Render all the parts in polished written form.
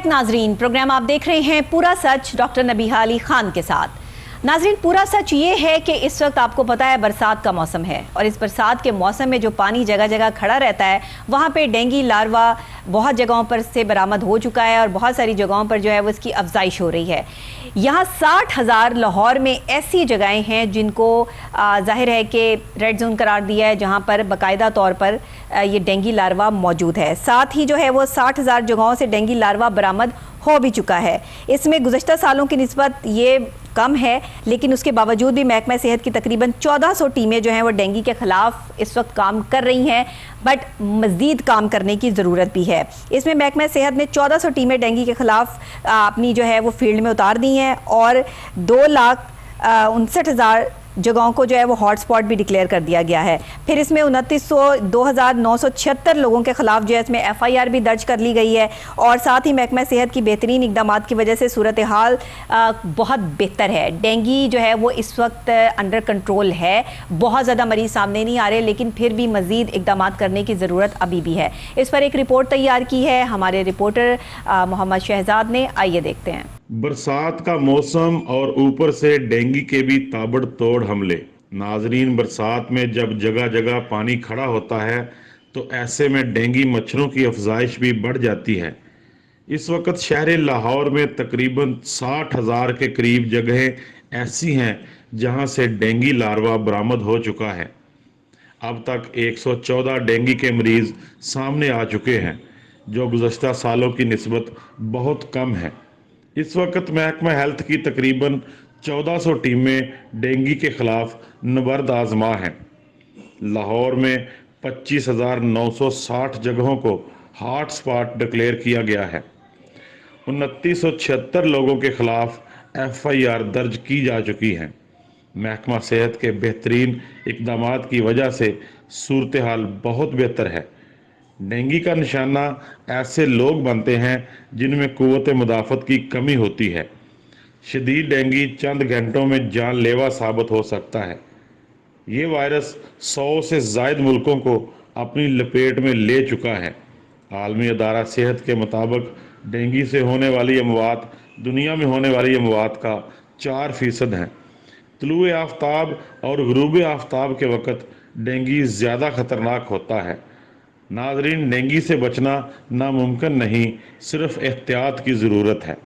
Back नाजरीन, programme आप देख रहे हैं पूरा सच डॉक्टर नबीहा अली खान के साथ। नाजरीन, पूरा सच ये है कि इस वक्त आपको पता है बरसात का मौसम है और इस बरसात के मौसम में जो पानी जगह जगह खड़ा रहता है वहाँ पे डेंगू लार्वा बहुत जगहों पर से बरामद हो चुका है और बहुत सारी जगहों पर जो है वो इसकी अफजाइश हो रही है। यहाँ 60,000 लाहौर में ऐसी जगहें हैं जिनको जाहिर है कि रेड जोन करार दिया है, जहाँ पर बाकायदा तौर पर ये डेंगू लार्वा मौजूद है। साथ ही जो है वो 60,000 जगहों से डेंगू लार्वा बरामद हो भी चुका है। इसमें गुज़श्ता सालों की निस्बत ये कम है, लेकिन उसके बावजूद भी महकमा सेहत की तकरीबन 1400 टीमें जो हैं वो डेंगू के ख़िलाफ़ इस वक्त काम कर रही हैं, बट मज़ीद काम करने की ज़रूरत भी है। इसमें महकमा सेहत ने 1400 टीमें डेंगू के ख़िलाफ़ अपनी जो है वो फील्ड में उतार दी हैं और 2,59,000 जगहों को जो है वो हॉटस्पॉट भी डिक्लेयर कर दिया गया है। फिर इसमें 2,976 लोगों के खिलाफ जो है इसमें FIR भी दर्ज कर ली गई है और साथ ही महकमा सेहत की बेहतरीन इकदाम की वजह से सूरत हाल बहुत बेहतर है। डेंगू जो है वो इस वक्त अंडर कंट्रोल है, बहुत ज़्यादा मरीज़ सामने नहीं आ रहे, लेकिन फिर भी मज़ीद इकदाम करने की ज़रूरत अभी भी है। इस पर एक रिपोर्ट तैयार की है हमारे रिपोर्टर मोहम्मद शहजाद ने, आइए देखते हैं। बरसात का मौसम और ऊपर से डेंगू के भी ताबड़तोड़ हमले। नाजरीन, बरसात में जब जगह जगह पानी खड़ा होता है तो ऐसे में डेंगू मच्छरों की अफजाइश भी बढ़ जाती है। इस वक्त शहर लाहौर में तकरीबन 60,000 के करीब जगहें ऐसी हैं जहां से डेंगू लार्वा बरामद हो चुका है। अब तक 114 डेंगू के मरीज सामने आ चुके हैं, जो गुज़श्ता सालों की निस्बत बहुत कम है। इस वक्त महकमा हेल्थ की तकरीबन 1400 टीमें डेंगू के खिलाफ नबर्द आजमा हैं। लाहौर में 25,960 जगहों को हॉट स्पॉट डिक्लेयर किया गया है। 2976 लोगों के खिलाफ FIR दर्ज की जा चुकी हैं। महकमा सेहत के बेहतरीन इकदाम की वजह से सूरत हाल बहुत बेहतर है। डेंगू का निशाना ऐसे लोग बनते हैं जिनमें कुव्वत मुदाफ़त की कमी होती है। शदीद डेंगू चंद घंटों में जानलेवा साबित हो सकता है। ये वायरस 100 से ज़ायद मुल्कों को अपनी लपेट में ले चुका है। आलमी अदारा सेहत के मुताबिक डेंगू से होने वाली अमवात दुनिया में होने वाली अमवात का 4% है। तुलुए आफ्ताब और गुरूब आफ्ताब के वक़्त डेंगू ज़्यादा ख़तरनाक होता है। नाजरीन, डेंगू से बचना नामुमकिन नहीं, सिर्फ एहतियात की ज़रूरत है।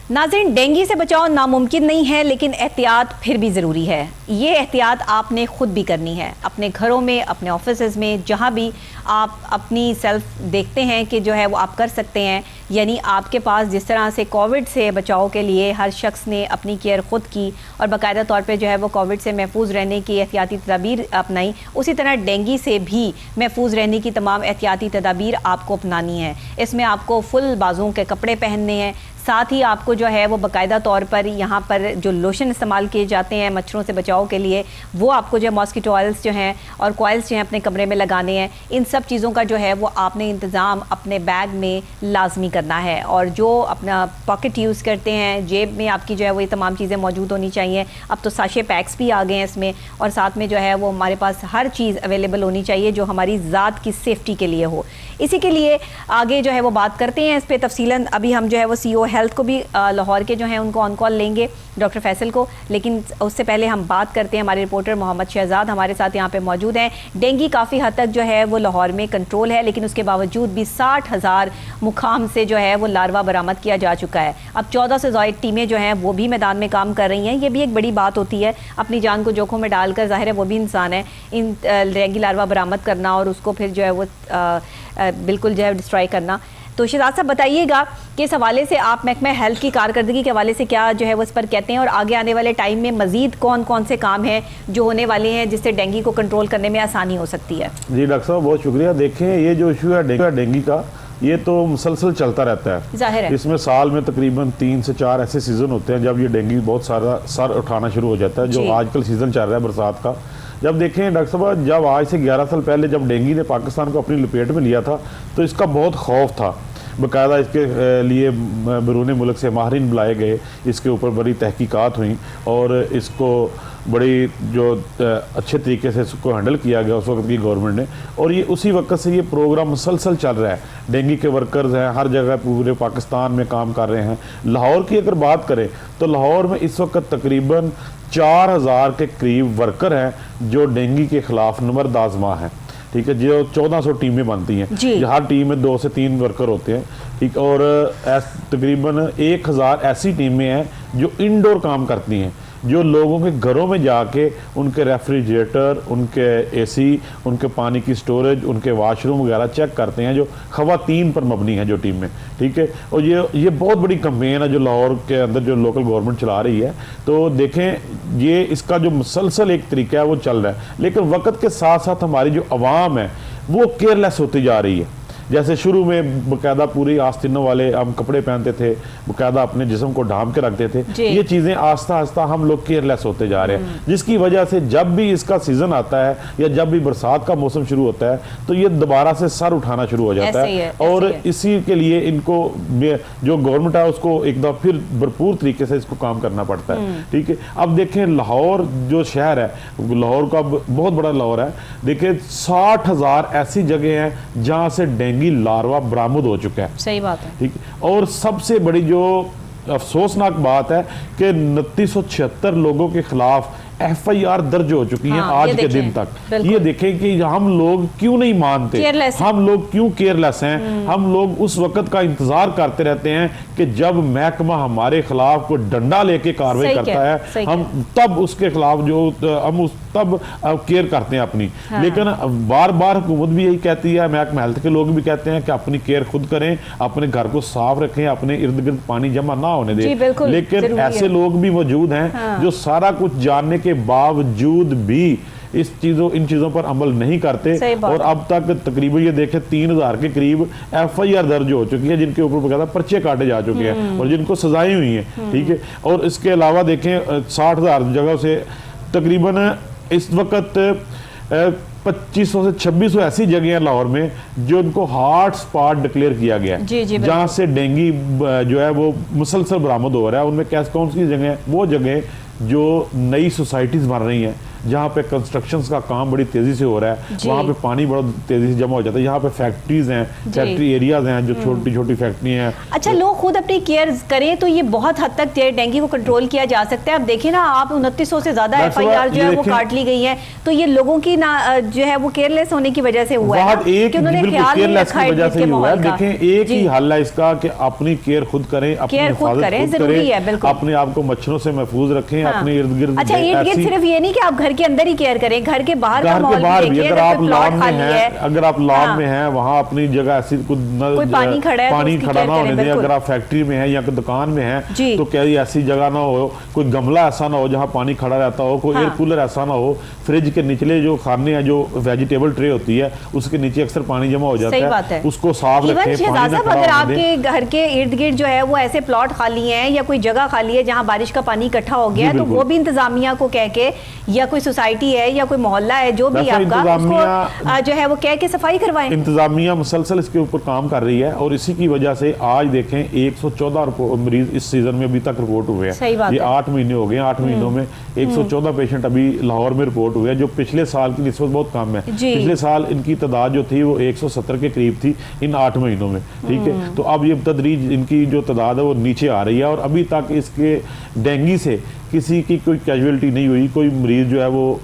नाज़रीन, डेंगू से बचाव नामुमकिन नहीं है, लेकिन एहतियात फिर भी ज़रूरी है। ये एहतियात आपने ख़ुद भी करनी है, अपने घरों में, अपने ऑफिस में, जहाँ भी आप अपनी सेल्फ देखते हैं कि जो है वो आप कर सकते हैं। यानी आपके पास जिस तरह से कोविड से बचाव के लिए हर शख्स ने अपनी केयर ख़ुद की और बाकायदा तौर पे जो है वो कोविड से महफूज रहने की एहतियाती तदाबीर अपनाई, उसी तरह डेंगू से भी महफूज रहने की तमाम एहतियाती तदाबीर आपको अपनानी है। इसमें आपको फुल बाजुओं के कपड़े पहनने हैं, साथ ही आपको जो है वो बाकायदा तौर पर यहाँ पर जो लोशन इस्तेमाल किए जाते हैं मच्छरों से बचाव के लिए, वो आपको जो है मॉस्किटो ऑयल्स जो हैं और कॉइल्स जो हैं अपने कमरे में लगाने हैं। इन सब चीज़ों का जो है वो आपने इंतज़ाम अपने बैग में लाजमी करना है। और जो अपना पॉकेट यूज़ करते हैं, जेब में आपकी जो है वो ये तमाम चीज़ें मौजूद होनी चाहिए। अब तो साशे पैक्स भी आ गए हैं इसमें, और साथ में जो है वो हमारे पास हर चीज़ अवेलेबल होनी चाहिए जो हमारी ज़ात की सेफ्टी के लिए हो। इसी के लिए आगे जो है वो बात करते हैं इस पर तफसीलन। अभी हम जो है वो CO हेल्थ को भी लाहौर के जो हैं उनको ऑन कॉल लेंगे, डॉक्टर फैसल को, लेकिन उससे पहले हम बात करते हैं, हमारे रिपोर्टर मोहम्मद शहजाद हमारे साथ यहाँ पे मौजूद हैं। डेंगू काफ़ी हद तक जो है वो लाहौर में कंट्रोल है, लेकिन उसके बावजूद भी 60,000 मुकाम से जो है वो लार्वा बरामद किया जा चुका है। अब 14 से ज़ायद टीमें जो हैं वो भी मैदान में काम कर रही हैं। ये भी एक बड़ी बात होती है, अपनी जान को जोखों में डालकर, ज़ाहिर है वो भी इंसान है, इन डेंगू लार्वा बरामद करना और उसको फिर जो है वो बिल्कुल जो है डिस्ट्रॉय करना। तो शहजाद साहब बताइएगा कि इस हवाले से आप महकमा हेल्थ की कारकर्दगी के हवाले से क्या जो है वो इस पर कहते हैं, और आगे आने वाले टाइम में मजीद कौन कौन से काम हैं जो होने वाले हैं जिससे डेंगू को कंट्रोल करने में आसानी हो सकती है। जी डॉक्टर साहब, बहुत शुक्रिया। देखें, ये जो इशू है डेंगू का, ये तो मुसलसल चलता रहता है। जाहिर है इसमें साल में तकरीबन 3 से 4 ऐसे सीज़न होते हैं जब ये डेंगू बहुत सारा सर उठाना शुरू हो जाता है, जो आजकल सीज़न चल रहा है बरसात का। जब देखें डॉक्टर साहब, जब आज से 11 साल पहले जब डेंगू ने पाकिस्तान को अपनी लपेट में लिया था तो इसका बहुत खौफ था। बाकायदा इसके लिए बैरून मुल्क से माहिरीन बुलाए गए, इसके ऊपर बड़ी तहकीकात हुई और इसको बड़ी जो अच्छे तरीके से इसको हैंडल किया गया उस वक्त की गवर्नमेंट ने, और ये उसी वक्त से ये प्रोग्राम मुसलसल चल रहा है। डेंगू के वर्कर्स हैं हर जगह पूरे पाकिस्तान में काम कर रहे हैं। लाहौर की अगर बात करें तो लाहौर में इस वक्त तकरीबन 4000 के करीब वर्कर हैं जो डेंगू के खिलाफ नंबरद आज़मा हैं। ठीक है, जो 1400 टीमें बनती हैं, हर टीम में 2 से 3 वर्कर होते हैं। ठीक, और तकरीबन 1000 ऐसी टीमें हैं जो इंडोर काम करती हैं, जो लोगों के घरों में जाके उनके रेफ्रिजरेटर, उनके एसी, उनके पानी की स्टोरेज, उनके वाशरूम वगैरह चेक करते हैं, जो ख़वातीन पर मबनी है जो टीम में। ठीक है, और ये बहुत बड़ी कैंपेन है जो लाहौर के अंदर जो लोकल गवर्नमेंट चला रही है। तो देखें, ये इसका जो मुसलसल एक तरीका है वो चल रहा है, लेकिन वक्त के साथ साथ हमारी जो आवाम है वो केयरलेस होती जा रही है। जैसे शुरू में बाकायदा पूरी आस्तीनों वाले हम कपड़े पहनते थे, बाकायदा अपने जिस्म को ढांप के रखते थे, ये चीज़ें आस्ता आस्ता हम लोग केयरलेस होते जा रहे हैं, जिसकी वजह से जब भी इसका सीज़न आता है या जब भी बरसात का मौसम शुरू होता है तो ये दोबारा से सर उठाना शुरू हो जाता है। और इसी के लिए इनको जो गवर्नमेंट है उसको एक दफ़ा फिर भरपूर तरीके से इसको काम करना पड़ता है। ठीक है, अब देखें लाहौर जो शहर है, लाहौर का बहुत बड़ा लाहौर है, देखें 60,000 ऐसी जगह हैं जहाँ से डेंगू लार्वा बरामद हो चुका है। सही बात है। ठीक, और सबसे बड़ी जो अफसोसनाक बात है कि 2976 लोगों के खिलाफ FIR दर्ज हो चुकी हैं आज के दिन तक। ये देखें कि हम लोग क्यों नहीं मानते, हम लोग क्यों केयरलेस हैं। हम लोग उस वक्त का इंतजार करते रहते हैं कि जब महकमा हमारे खिलाफ कोई डंडा लेके कार्रवाई करता है, हम तब उसके खिलाफ जो हम तब केयर करते हैं अपनी। लेकिन बार बार हुकूमत भी यही कहती है, महकमा हेल्थ के लोग भी कहते हैं कि अपनी केयर खुद करें, अपने घर को साफ रखें, अपने इर्द गिर्द पानी जमा ना होने दें। लेकिन ऐसे लोग भी मौजूद हैं जो सारा कुछ जानने के बावजूद भी इन चीजों पर अमल नहीं करते। और अब तक तकरीबन ये देखें 3000 के करीब FIR दर्ज हो चुकी है, जिनके ऊपर बकायदा पर्चे काटे जा चुके हैं और जिनको सजाएं हुई हैं। ठीक है, और इसके अलावा देखें 60,000 जगह से तकरीबन इस वक्त 2500 से 2600 ऐसी जगह हैं लाहौर में जो उनको हॉट स्पॉट डिक्लेयर किया गया है, जहां से डेंगू जो है वो मुसलसल बरामद हो रहा है। उनमें कौन सी जगह है? वो जगह जो नई सोसाइटीज बन रही हैं, जहाँ पे कंस्ट्रक्शंस का काम बड़ी तेजी से हो रहा है, वहाँ पे पानी बड़ा तेजी से जमा हो जाता है। यहाँ पे फैक्ट्रीज हैं, फैक्ट्री एरियाज हैं जो छोटी छोटी फैक्ट्री हैं। अच्छा, लोग खुद अपनी केयर करें तो ये बहुत हद तक डेंगू को कंट्रोल किया जा सकता है। अब देखिए ना, आप 2900 से ज्यादा FIR जो है वो काट ली गई है, तो ये लोगों की ना जो है वो केयरलेस होने की वजह से हुआ है कि उन्होंने ख्याल नहीं रखा है इसके माहौल का। देखें, एक ही हल है इसका कि अपनी केयर खुद करें, अपनी हिफाजत खुद करें, अपने आप को मच्छरों से महफूज रखें, अपने इर्द गिर्द। अच्छा, इर्द गिर्द सिर्फ ये नहीं कि आप घर के अंदर ही केयर करें, घर के बाहर का माहौल भी देखिए। अगर आप लॉन में हैं वहां अपनी जगह ऐसी कोई पानी खड़ा ना होने दें। अगर आप फैक्ट्री में हैं या दुकान में हैं तो क्या ऐसी जगह ना हो, कोई गमला ऐसा ना हो जहां पानी खड़ा रहता हो, कोई एयर कूलर ऐसा ना हो, फ्रिज के निचले जो खाने हैं, जो वेजिटेबल ट्रे होती है उसके नीचे अक्सर पानी जमा हो जाता है, उसको साफ रखें। अगर आपके घर के इर्द गिर्द जो है वो ऐसे प्लॉट खाली हैं या कोई जगह खाली है जहां बारिश का पानी इकट्ठा हो गया है, तो वो भी इंतजामिया को कह के, या कोई सोसाइटी है या कोई मोहल्ला है जो भी आपका, उसको जो है वो कह के सफाई करवाएं। इंतजामिया मुसलसल इसके ऊपर काम कर रही है और इसी की वजह से आज देखें 114 मरीज इस सीजन में अभी तक रिपोर्ट हुए हैं। ये 8 महीने हो गए, 8 महीनों में 114 पेशेंट अभी लाहौर में रिपोर्ट हुए हैं, जो पिछले साल की निस्बत बहुत कम है। पिछले साल इनकी तादाद जो थी वो 170 के करीब थी इन 8 महीनों में। ठीक है, तो अब ये तदरीज इनकी जो तादाद है वो नीचे आ रही है और अभी तक इसके डेंगू से किसी की कोई कैजुअलिटी नहीं हुई, कोई मरीज जो है वो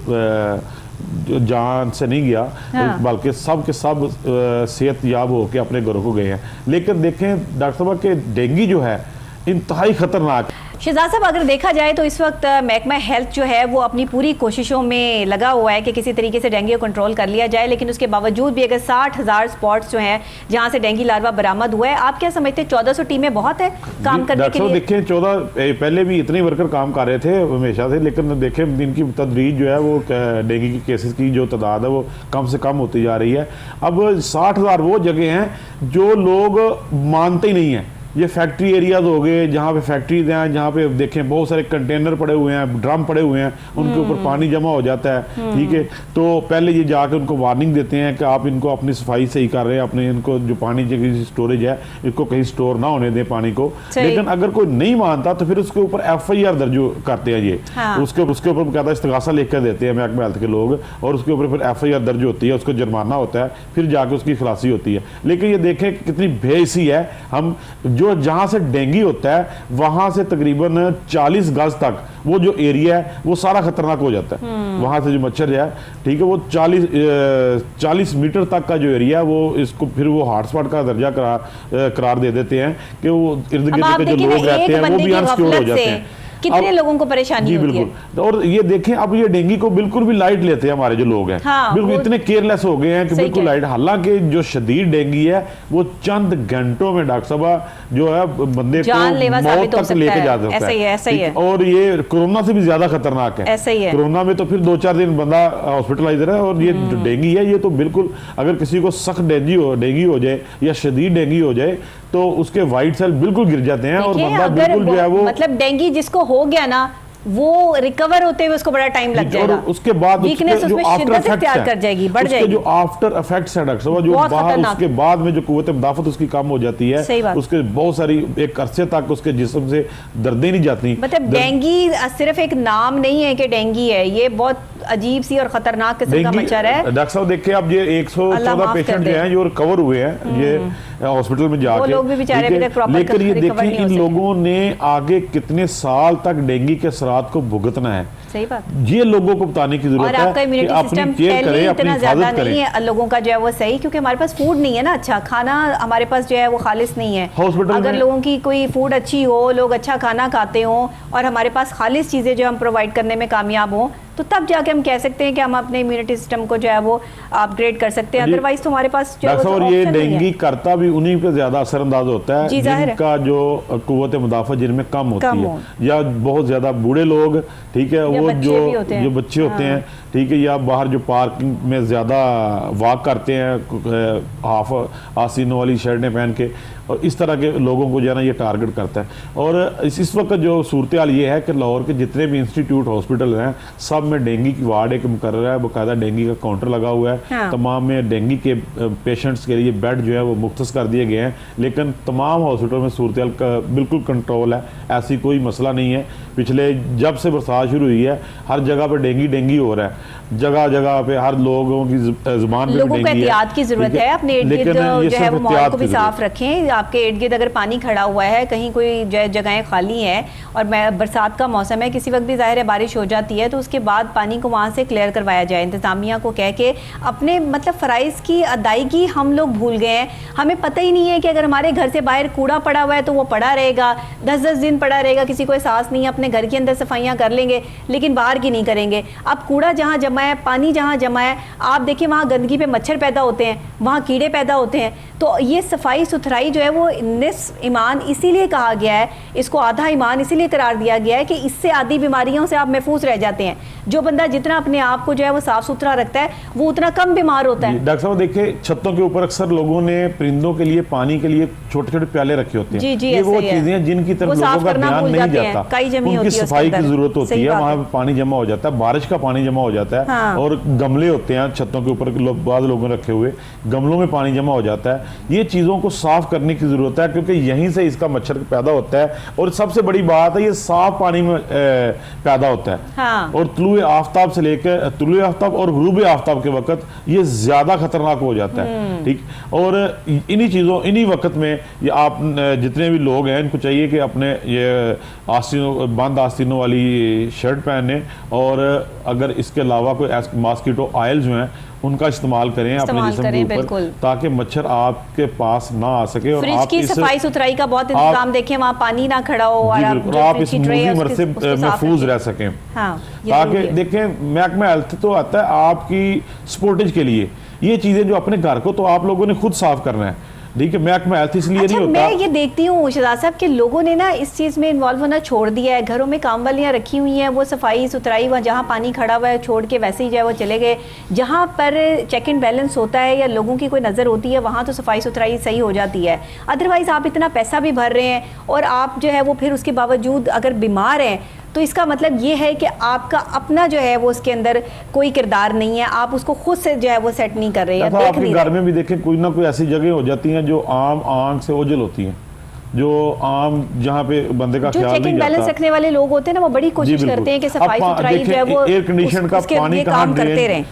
जान से नहीं गया, बल्कि सब के सब सेहतयाब होकर अपने घरों को गए हैं। लेकिन देखें डॉक्टर साहब के डेंगू जो है इंतहाई खतरनाक। शहजाद साहब, अगर देखा जाए तो इस वक्त महकमा हेल्थ जो है वो अपनी पूरी कोशिशों में लगा हुआ है कि किसी तरीके से डेंगू को कंट्रोल कर लिया जाए, लेकिन उसके बावजूद भी अगर 60,000 स्पॉट्स जो हैं जहां से डेंगू लार्वा बरामद हुआ है, आप क्या समझते हैं 1400 टीमें बहुत है काम करने के लिए? देखें 14 पहले भी इतने वर्कर काम कर रहे थे हमेशा से, लेकिन देखें इनकी तदरीज जो है वो डेंगू की केसेस की जो तादाद है वो कम से कम होती जा रही है। अब 60,000 वो जगह हैं जो लोग मानते ही नहीं है ये फैक्ट्री एरियाज हो गए, जहाँ पे फैक्ट्रीज हैं, जहाँ पे देखें बहुत सारे कंटेनर पड़े हुए हैं, ड्रम पड़े हुए हैं, उनके ऊपर पानी जमा हो जाता है। ठीक है, तो पहले ये जाके उनको वार्निंग देते हैं कि आप इनको अपनी सफाई सही कर रहे हैं, अपने इनको जो पानी की स्टोरेज है इसको कहीं स्टोर ना होने दें पानी को। लेकिन अगर कोई नहीं मानता तो फिर उसके ऊपर FIR दर्ज करते हैं ये। उसके ऊपर कहता है इस्तगासा लिख कर देते हैं महकमा हेल्थ के लोग, और उसके ऊपर फिर FIR दर्ज होती है, उसको जुर्माना होता है, फिर जाके उसकी खलासी होती है। लेकिन ये देखें कितनी बेइज्जती है। हम जो जहां से डेंगू होता है वहां से तकरीबन 40 गज तक वो जो एरिया है वो सारा खतरनाक हो जाता है। वहां से जो मच्छर है, ठीक है, वो 40 मीटर तक का जो एरिया है वो इसको फिर वो हॉटस्पॉट का दर्जा करार दे देते हैं कि वो इर्द गिर्द के जो लोग रहते हैं वो भी अनसिक्योर हो जाते हैं। कितने लोगों को परेशानी होती है। और ये देखें अब ये डेंगू को बिल्कुल भी लाइट लेते हैं हमारे जो लोग हैं। बिल्कुल इतने केयरलेस हो गए हैं कि बिल्कुल लाइट। हालांकि जो शदीद डेंगू है वो चंद घंटों में डॉक्टर साहब जो है बंदे को मौत तक लेके जा सकता है। ऐसा ही है। और ये कोरोना से भी ज्यादा खतरनाक है। ऐसा ही है। कोरोना में तो फिर 2-4 दिन बंदा हॉस्पिटलाइज है, और ये जो डेंगू है ये तो बिल्कुल, अगर किसी को सख्त डेंगू हो जाए या शदीद डेंगू हो जाए तो उसके वाइट सेल बिल्कुल गिर जाते हैं, और बंदा बिल्कुल जो है वो मतलब डेंगू जिसको हो गया ना वो रिकवर होते हुए उसको बड़ा टाइम लग जाएगा, और उसके बाद वीकनेस उसमें शिद्दत इख्तियार कर जाएगी, बढ़ जाएगी। जो आफ्टर इफेक्ट्स है डॉक्टर साहब, जो बाहर उसके बाद में जो कुव्वत मुदाफत उसकी कम हो जाती है, उसके बहुत सारी एक अरसे तक उसके जिस्म से दर्दें नहीं जाती। मतलब डेंगू सिर्फ एक नाम नहीं है कि डेंगू है, ये बहुत अजीब सी और खतरनाक किस्म का मच्छर है। डॉक्टर साहब देखिए अब ये 114 पेशेंट जो हैं जो रिकवर हुए हैं ये हॉस्पिटल में जाके, लोग भी बेचारे अभी तक प्रॉपर लेकिन ये देखिए इन लोगों ने आगे कितने साल तक डेंगू के असरात को भुगतना है। सही बात, ये लोगों को बताने की जरूरत है। और आपका इम्यूनिटी सिस्टम पहले इतना ज्यादा नहीं है लोगों का जो है वो सही, क्योंकि हमारे पास फूड नहीं है ना, अच्छा खाना हमारे पास जो है वो खालिस नहीं है। अगर लोगों की कोई फूड अच्छी हो, लोग अच्छा खाना खाते हो और हमारे पास खालिस चीजें जो हम प्रोवाइड करने में कामयाब हो, तो तब जाके हम कह सकते हैं कि हम अपने इम्यूनिटी सिस्टम को जो है वो अपग्रेड कर सकते हैं। अदरवाइज तो हमारे पास जो है और ये डेंगू करता भी उन्हीं पे ज्यादा असरअंदाज होता है जिनका जो कुव्वत मुदाफत जिनमें कम होती है, या बहुत ज्यादा बूढ़े लोग, ठीक है, वो जो बच्चे होते हैं, ठीक है, या बाहर जो पार्किंग में ज्यादा वॉक करते हैं हाफ आसीनों वाली शर्टें पहन के, और इस तरह के लोगों को जो है ना ये टारगेट करता है। और इस वक्त जो सूरत हाल ये है कि लाहौर के जितने भी इंस्टीट्यूट हॉस्पिटल हैं सब में डेंगू की वार्ड एक मुकर्रर है, बाकायदा डेंगू का काउंटर लगा हुआ है। तमाम में डेंगू के पेशेंट्स के लिए बेड जो है वो मुख्तस कर दिए गए हैं, लेकिन तमाम हॉस्पिटल में सूरत हाल का बिल्कुल कंट्रोल है, ऐसी कोई मसला नहीं है। पिछले जब से बरसात शुरू हुई है हर जगह पर डेंगू हो रहा है, जगह जगह पे हर लोगों की जुबान पे लोगों को एहतियात की जरूरत है। अपने इर्द गिर्द जो है वो माहौल को भी साफ रखें। आपके इर्द गिर्द अगर पानी खड़ा हुआ है, कहीं कोई जगहें खाली हैं और बरसात का मौसम है, किसी वक्त भी जाहिर है बारिश हो जाती है, तो उसके बाद पानी को वहाँ से क्लियर करवाया जाए। इंतजामिया को कह के अपने मतलब फ़राइज़ की अदायगी हम लोग भूल गए हैं। हमें पता ही नहीं है कि अगर हमारे घर से बाहर कूड़ा पड़ा हुआ है तो वो पड़ा रहेगा, 10-10 दिन पड़ा रहेगा, किसी को एहसास नहीं है। अपने घर के अंदर सफाइयाँ कर लेंगे लेकिन बाहर की नहीं करेंगे। अब कूड़ा जहाँ जमा है, पानी जहाँ जमा है, आप देखिए वहाँ गंदगी पे मच्छर पैदा होते हैं, वहाँ कीड़े पैदा होते हैं। तो ये सफाई सुथराई जो है वो निस्फ ईमान इसीलिए कहा गया है, इसको आधा ईमान इसीलिए करार दिया गया है कि इससे आदि बीमारियों से आप महफूज रह जाते हैं। जो बंदा जितना अपने आप को जो है वो साफ सुथरा रखता है वो उतना कम बीमार होता है। डॉक्टर साहब देखिए छतों के ऊपर अक्सर लोगों ने परिंदों के लिए पानी के लिए छोटे छोटे प्याले रखे होते हैं। ये वो चीजें जिनकी तरफ लोगों का ध्यान नहीं जाता, उनकी सफाई की जरूरत होती है, वहाँ पे पानी जमा हो जाता है, बारिश का पानी जमा हो जाता है। और गमले होते हैं छतों के ऊपर बाद लोगों ने रखे हुए, गमलों में पानी जमा हो जाता है। ये चीजों को साफ करने की जरूरत है क्योंकि यहीं से इसका मच्छर पैदा होता है। और सबसे बड़ी बात है ये साफ पानी में पैदा होता है। और तुलुए आफ्ताब से लेकर तुलुए आफ्ताब और गुरूबे आफ्ताब के वक्त ये ज्यादा खतरनाक हो जाता है, ठीक। और इन्हीं वक्त में ये आप जितने भी लोग हैं इनको चाहिए कि अपने ये बंद आस्तीनों वाली शर्ट पहने, और अगर इसके अलावा कोई मॉस्किटो ऑयल जो हैं उनका इस्तेमाल करें अपने जिस्म के ऊपर, ताकि मच्छर आपके पास ना आ सके। और आप की सफाई सुथराई का बहुत इंतजाम देखें, वहाँ पानी ना खड़ा हो और आप इस मूवी से महफूज रह सकें। ताकि देखें महकमा हेल्थ तो आता है आपकी सपोर्टेज के लिए, ये चीजें जो अपने घर को तो आप लोगों ने खुद साफ करना है, ठीक है, महकमा हेल्थ इसलिए अच्छा, नहीं होता। मैं ये देखती हूँ शहजाद साहब कि लोगों ने ना इस चीज़ में इन्वॉल्व होना छोड़ दिया है। घरों में काम वालियाँ रखी हुई हैं, वो सफाई सुथराई वहाँ जहाँ पानी खड़ा हुआ है छोड़ के वैसे ही जो है वो चले गए। जहाँ पर चेक एंड बैलेंस होता है या लोगों की कोई नज़र होती है वहाँ तो सफाई सुथराई सही हो जाती है। अदरवाइज़ आप इतना पैसा भी भर रहे हैं और आप जो है वो फिर उसके बावजूद अगर बीमार हैं तो इसका मतलब ये है कि आपका अपना जो है वो उसके अंदर कोई किरदार नहीं है, आप उसको खुद से जो है वो सेट नहीं कर रहे हैं, देख आपके नहीं घर रहे। में भी देखें कोई ना कोई ऐसी जगह हो जाती हैं जो आम आंख से ओझल होती हैं, जो आम जहाँ पे बंदे का जो ख्याल चेक नहीं एंड बैलेंस जाता। रखने वाले लोग होते हैं ना वो बड़ी कोशिश बिल्कुल। करते हैं कि अब सफाई सुथराई जो है वो एयर कंडीशन का उसके पानी लिए कहाँ काम करते रहें।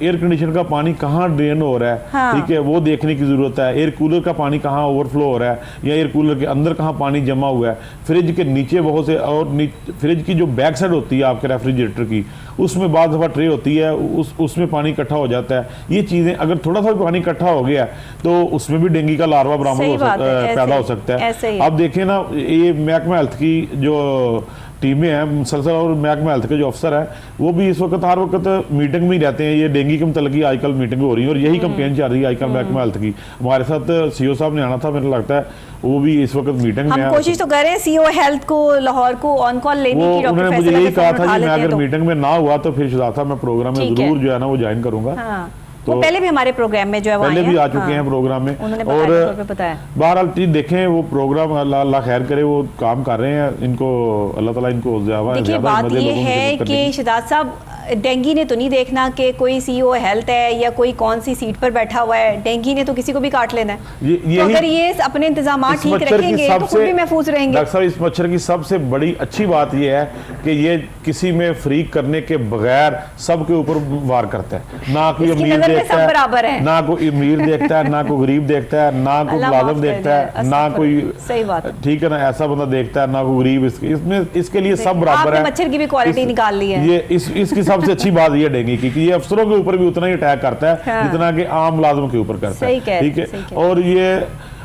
एयर कंडीशन का पानी कहाँ ड्रेन हो रहा है, हाँ। ठीक है, वो देखने की जरूरत है। एयर कूलर का पानी कहाँ ओवरफ्लो हो रहा है या एयर कूलर के अंदर कहाँ पानी जमा हुआ है, फ्रिज के नीचे बहुत से, और फ्रिज की जो बैक साइड होती है आपके रेफ्रिजरेटर की, उसमें बाद दफा ट्रे होती है, उसमें पानी इकट्ठा हो जाता है। ये चीजें अगर थोड़ा सा भी पानी इकट्ठा हो गया तो उसमें भी डेंगू का लार्वा बरामद हो सकता है, पैदा हो सकता है। अब देखिए ना, ये महकमा हेल्थ की जो टीमें हैं मुसलसल, और महकमा हेल्थ के जो अफसर हैं वो भी इस वक्त हर वक्त मीटिंग में ही रहते हैं। ये डेंगू के मतलब की आजकल मीटिंग हो रही है और यही कंपेन चल रही है आजकल महकमा हेल्थ की। हमारे साथ सीओ साहब ने आना था, मुझे लगता है वो भी इस वक्त मीटिंग में हम कोशिश तो कर रहे हैं सीओ हेल्थ को लाहौर को ऑन कॉल लेने की। उन्होंने मुझे यही कहा था कि मैं अगर मीटिंग में ना हुआ तो फिर शहजाद साहब मैं प्रोग्राम में जरूर जो है ना वो ज्वाइन करूंगा। हाँ। तो पहले भी हमारे प्रोग्राम में जो है पहले भी आ चुके हैं प्रोग्राम में, और बहरहाल चीज देखें वो प्रोग्राम अल्लाह खैर करे वो काम कर रहे हैं, इनको अल्लाह ताला इनको देखिए बात ये है कि शहजाद साहब डेंगू ने तो नहीं देखना कि कोई सीईओ हेल्थ है या कोई कौन सी सीट पर बैठा हुआ है, डेंगू ने तो किसी को भी काट लेना है। तो अगर ये अपने इंतजाम ठीक रखेंगे तो खुद भी महफूज रहेंगे। डॉक्टर साहब, इस मच्छर की सबसे बड़ी अच्छी बात ये है कि ये किसी में फ्रीक करने के बगैर सबके ऊपर वार करता है, ना कोई अमीर देखता है, ना कोई अमीर देखता है, ना कोई गरीब देखता है, ना कोई मुलाजिम देखता है, ना कोई, सही बात, ठीक है ना, ऐसा बंदा देखता है, ना कोई गरीब। इसमें इसके लिए सब बराबर है। मच्छर की भी क्वालिटी निकाल ली है। ये इसकी सबसे अच्छी बात ये डेंगू की कि ये अफसरों के ऊपर भी उतना ही अटैक करता है हाँ। जितना कि आम मुलाजिम के ऊपर करता है, ठीक है।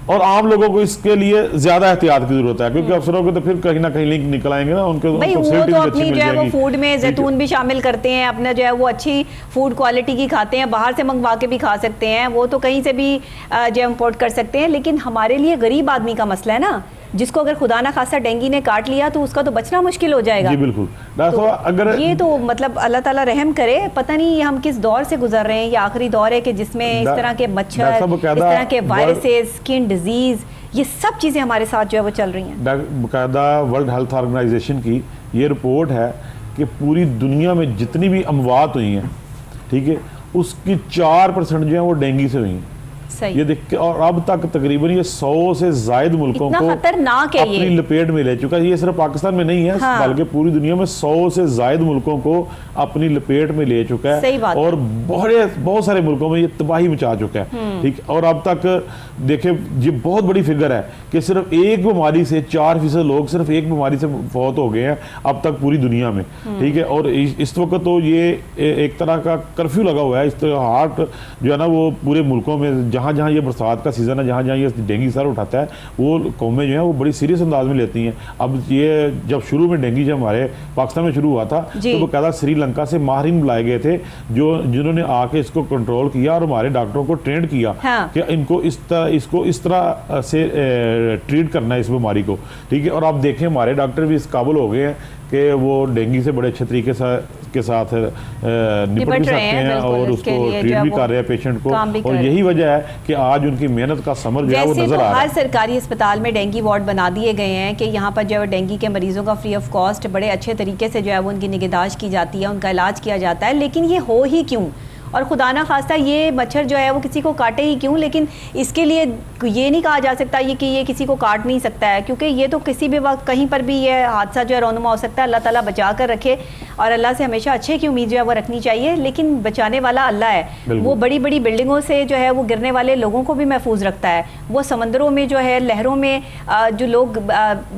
और आम लोगों को इसके लिए ज्यादा एहतियात की जरूरत है, क्योंकि अफसरों को तो फिर कहीं ना कहीं लिंक निकल आएंगे ना, उनको भाई वो तो अपनी जो है वो फूड में जैतून भी शामिल करते हैं, अपना जो है वो अच्छी फूड क्वालिटी की खाते हैं, बाहर से मंगवा के भी खा सकते हैं, वो तो कहीं से भी जो इम्पोर्ट कर सकते हैं। लेकिन हमारे लिए गरीब आदमी का मसला है ना, जिसको अगर खुदा ना खासा डेंगू ने काट लिया तो उसका तो बचना मुश्किल हो जाएगा। जी बिल्कुल। तो अगर ये तो मतलब अल्लाह ताला रहम करे, पता नहीं हम किस दौर से गुजर रहे हैं, ये आखिरी दौर है कि जिसमें इस तरह के मच्छर, इस तरह के वायरसेस, स्किन डिजीज, ये सब चीजें हमारे साथ जो है वो चल रही हैं। बाकायदा वर्ल्ड हेल्थ ऑर्गेनाइजेशन की ये रिपोर्ट है कि पूरी दुनिया में जितनी भी अमवात हुई हैं, ठीक है, उसकी 4% जो है वो डेंगू से हुई हैं। ये देख के, और अब तक तकरीबन ये 100 से ज्यादा मुल्कों को खतरनाक है अपनी लपेट में ले चुका है। ये सिर्फ पाकिस्तान में नहीं है, हाँ। बल्कि पूरी दुनिया में 100 से ज्यादा मुल्कों को अपनी लपेट में ले चुका है, और बहुत सारे मुल्कों में ये तबाही मचा चुका है, ठीक। और अब तक देखे, ये बहुत बड़ी फिगर है कि सिर्फ एक बीमारी से 4% लोग सिर्फ एक बीमारी से फौत हो गए हैं अब तक पूरी दुनिया में, ठीक है। और इस वक्त तो ये एक तरह का कर्फ्यू लगा हुआ है, इस तरह हार्ट जो है ना वो पूरे मुल्कों में जहाँ जहाँ ये बरसात का सीजन है, जहाँ जहाँ ये डेंगू सर उठाता है, वो कौमें जो है वो बड़ी सीरियस अंदाज में लेती हैं। अब ये जब शुरू में डेंगू जब हमारे पाकिस्तान में शुरू हुआ था तो बकायदा श्रीलंका से माहिरीन बुलाए गए थे जिन्होंने आके इसको कंट्रोल किया और हमारे डॉक्टरों को ट्रेन किया कि इनको इस तरह से ट्रीट करना है इस बीमारी को, ठीक है। और आप देखें हमारे डॉक्टर भी इस काबिल हो गए हैं कि वो डेंगू से बड़े अच्छे तरीके के साथ निपट भी सकते हैं और उसको ट्रीट भी कर रहे हैं पेशेंट को, और यही वजह है कि आज उनकी मेहनत का समर जो है वो नजर आ रहा है। हर सरकारी अस्पताल में डेंगू वार्ड बना दिए गए हैं कि यहाँ पर जो है डेंगू के मरीजों का फ्री ऑफ कॉस्ट बड़े अच्छे तरीके से जो है वो उनकी निगहदाश्त की जाती है, उनका इलाज किया जाता है। लेकिन ये हो ही क्यों, और खुदा ना खास्ता ये मच्छर जो है वो किसी को काटे ही क्यों। लेकिन इसके लिए ये नहीं कहा जा सकता कि ये किसी को काट नहीं सकता है, क्योंकि ये तो किसी भी वक्त कहीं पर भी ये हादसा जो है रौनुमा हो सकता है। अल्लाह ताला बचा कर रखे, और अल्लाह से हमेशा अच्छे की उम्मीद जो है वो रखनी चाहिए। लेकिन बचाने वाला अल्लाह है, वो बड़ी बड़ी बिल्डिंगों से जो है वो गिरने वाले लोगों को भी महफूज रखता है। वो समंदरों में जो है लहरों में जो लोग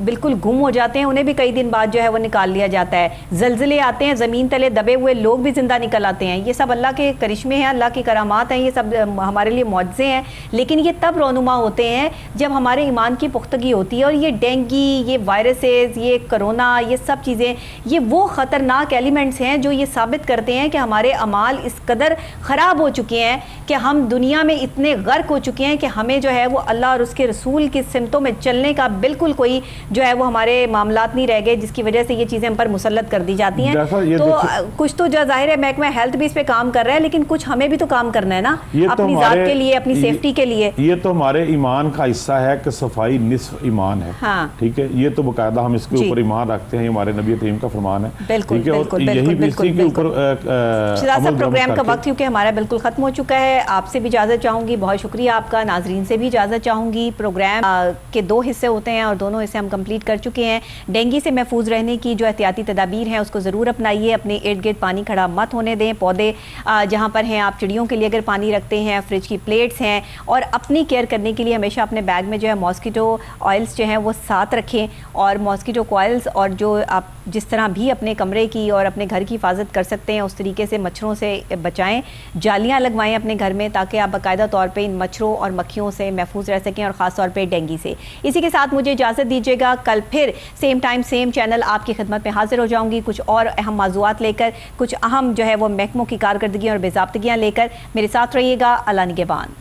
बिल्कुल गुम हो जाते हैं उन्हें भी कई दिन बाद जो है वो निकाल लिया जाता है। जलजिले आते हैं, ज़मीन तले दबे हुए लोग भी जिंदा निकल आते हैं। ये सब अल्लाह के करिश्मे हैं, अल्लाह की करामात हैं, ये सब हमारे लिए मुआज़े हैं, लेकिन ये तब रोनुमा होते हैं जब हमारे ईमान की पुख्तगी होती है। और ये डेंगी, ये वायरसेस, ये कोरोना, ये सब चीज़ें, ये वो ख़तरनाक एलिमेंट्स हैं जो ये साबित करते हैं कि हमारे अमाल इस कदर ख़राब हो चुके हैं कि हम दुनिया में इतने गर्क हो चुके हैं कि हमें जो है वो अल्लाह और उसके रसूल की सिमतों में चलने का बिल्कुल कोई जो है वो हमारे मामलात नहीं रह गए, जिसकी वजह से ये चीज़ें हम पर मुसल्लत कर दी जाती हैं। तो कुछ तो जो ज़ाहिर है महकमा हेल्थ भी इस पे काम कर रहा है, लेकिन कुछ हमें भी तो काम करना है ना, अपनी जात के लिए, अपनी सेफ्टी के लिए। ये तो हमारे ईमान का हिस्सा है कि सफाई निस्फ ईमान है। हाँ। ठीक है, ये तो बाकायदा हम इसके ऊपर ईमान रखते हैं, हमारे नबी करीम का फरमान है। बिल्कुल, ठीक है, बिल्कुल, और यही भी इसी के ऊपर प्रोग्राम का वक्त क्योंकि हमारा बिल्कुल खत्म हो चुका है। आपसे भी इजाज़त चाहूँगी, बहुत शुक्रिया आपका। नाजरीन से भी इजाज़त चाहूँगी। प्रोग्राम के 2 हिस्से होते हैं और दोनों हिस्से हम कंप्लीट कर चुके हैं। डेंगू से महफूज रहने की जो एहतियाती तदाबीर हैं उसको ज़रूर अपनाइए। अपने इर्द गिर्द पानी खड़ा मत होने दें। पौधे जहाँ पर हैं, आप चिड़ियों के लिए अगर पानी रखते हैं, फ्रिज की प्लेट्स हैं, और अपनी केयर करने के लिए हमेशा अपने बैग में जो है मॉस्किटो ऑयल्स जो हैं वो साथ रखें। और मॉस्किटो कॉइल्स और जो आप जिस तरह भी अपने कमरे की और अपने घर की हिफाजत कर सकते हैं उस तरीके से मच्छरों से बचाएं। जालियाँ लगवाएं अपने घर में ताकि आप बाकायदा तौर पे इन मच्छरों और मक्खियों से महफूज रह सकें, और ख़ास तौर पे डेंगू से। इसी के साथ मुझे इजाज़त दीजिएगा। कल फिर सेम टाइम सेम चैनल आपकी खिदमत में हाजिर हो जाऊँगी, कुछ और अहम मौज़ूआत लेकर, कुछ अहम जो है वो महकमों की कारकर्दगी और बेज़ाब्तगियाँ लेकर। मेरे साथ रहिएगा। अल्लाह निगहबान।